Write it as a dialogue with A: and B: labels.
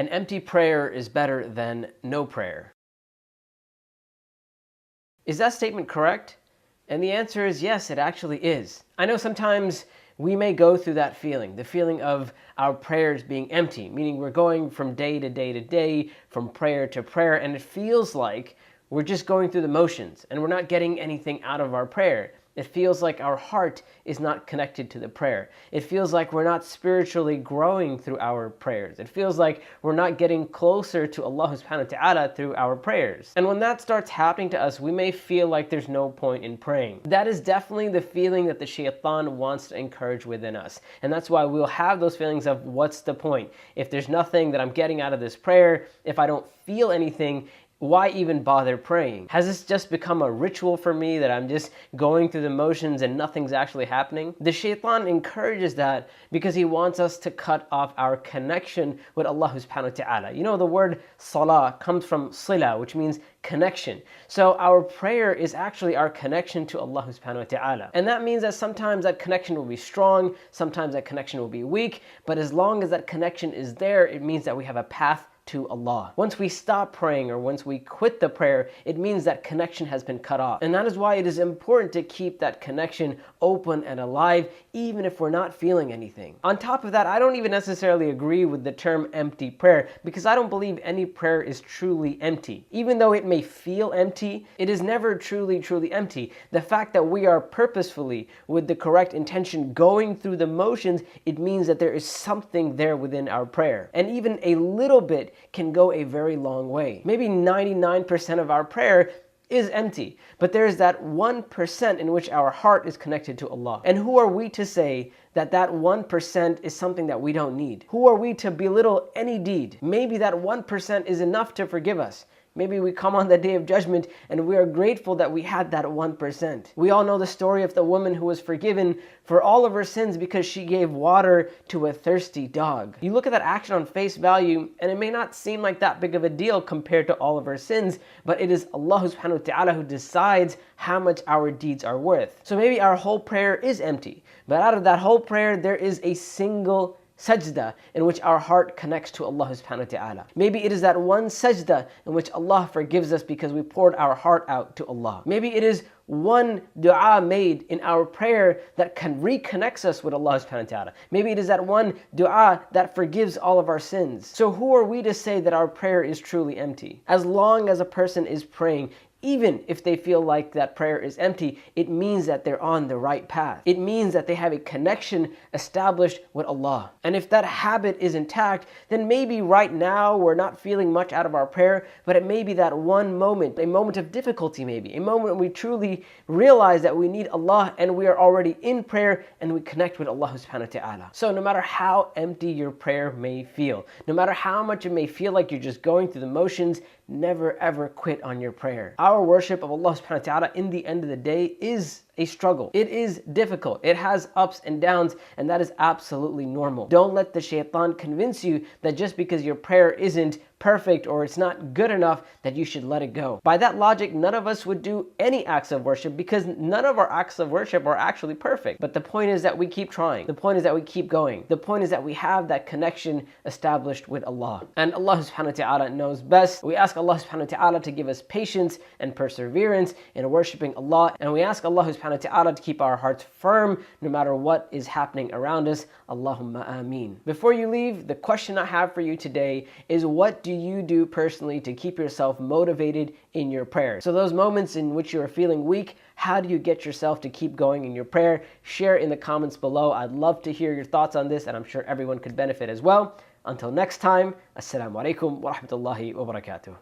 A: An empty prayer is better than no prayer. Is that statement correct? And the answer is yes, it actually is. I know sometimes we may go through that feeling, the feeling of our prayers being empty, meaning we're going from day to day to day, from prayer to prayer, and it feels like we're just going through the motions and we're not getting anything out of our prayer. It feels like our heart is not connected to the prayer. It feels like we're not spiritually growing through our prayers. It feels like we're not getting closer to Allah subhanahu wa ta'ala through our prayers. And when that starts happening to us, we may feel like there's no point in praying. That is definitely the feeling that the shaitan wants to encourage within us. And that's why we'll have those feelings of what's the point? If there's nothing that I'm getting out of this prayer, if I don't feel anything, why even bother praying? Has this just become a ritual for me that I'm just going through the motions and nothing's actually happening? The shaitan encourages that because he wants us to cut off our connection with Allah subhanahu wa ta'ala. You know, the word salah comes from sila, which means connection. So our prayer is actually our connection to Allah subhanahu wa ta'ala. And that means that sometimes that connection will be strong, sometimes that connection will be weak, but as long as that connection is there, it means that we have a path to Allah. Once we stop praying or once we quit the prayer, it means that connection has been cut off. And that is why it is important to keep that connection open and alive, even if we're not feeling anything. On top of that, I don't even necessarily agree with the term empty prayer, because I don't believe any prayer is truly empty. Even though it may feel empty, it is never truly empty. The fact that we are purposefully, with the correct intention, going through the motions, it means that there is something there within our prayer. And even a little bit can go a very long way. Maybe 99% of our prayer is empty, but there's that 1% in which our heart is connected to Allah. And who are we to say that that 1% is something that we don't need? Who are we to belittle any deed? Maybe that 1% is enough to forgive us. Maybe we come on the day of judgment and we are grateful that we had that 1%. We all know the story of the woman who was forgiven for all of her sins because she gave water to a thirsty dog. You look at that action on face value and it may not seem like that big of a deal compared to all of her sins, but it is Allah subhanahu wa ta'ala who decides how much our deeds are worth. So maybe our whole prayer is empty, but out of that whole prayer there is a single sajda in which our heart connects to Allah subhanahu wa ta'ala. Maybe it is that one sajda in which Allah forgives us because we poured our heart out to Allah. Maybe it is one dua made in our prayer that reconnects us with Allah subhanahu wa ta'ala. Maybe it is that one dua that forgives all of our sins. So who are we to say that our prayer is truly empty? As long as a person is praying, even if they feel like that prayer is empty, it means that they're on the right path. It means that they have a connection established with Allah. And if that habit is intact, then maybe right now we're not feeling much out of our prayer, but it may be that one moment, a moment of difficulty maybe, a moment when we truly realize that we need Allah and we are already in prayer and we connect with Allah subhanahu wa ta'ala. So no matter how empty your prayer may feel, no matter how much it may feel like you're just going through the motions, never ever quit on your prayer. Our worship of Allah subhanahu wa ta'ala in the end of the day is a struggle. It is difficult. It has ups and downs, and that is absolutely normal. Don't let the shaitan convince you that just because your prayer isn't perfect or it's not good enough that you should let it go. By that logic, none of us would do any acts of worship because none of our acts of worship are actually perfect. But the point is that we keep trying. The point is that we keep going. The point is that we have that connection established with Allah. And Allah subhanahu wa ta'ala knows best. We ask Allah subhanahu wa ta'ala to give us patience and perseverance in worshiping Allah. And we ask Allah subhanahu wa ta'ala to keep our hearts firm no matter what is happening around us. Allahumma ameen. Before you leave, the question I have for you today is, what do you do personally to keep yourself motivated in your prayer? So those moments in which you are feeling weak, how do you get yourself to keep going in your prayer? Share in the comments below. I'd love to hear your thoughts on this, and I'm sure everyone could benefit as well. Until next time, Assalamu alaikum wa rahmatullahi wa barakatuh.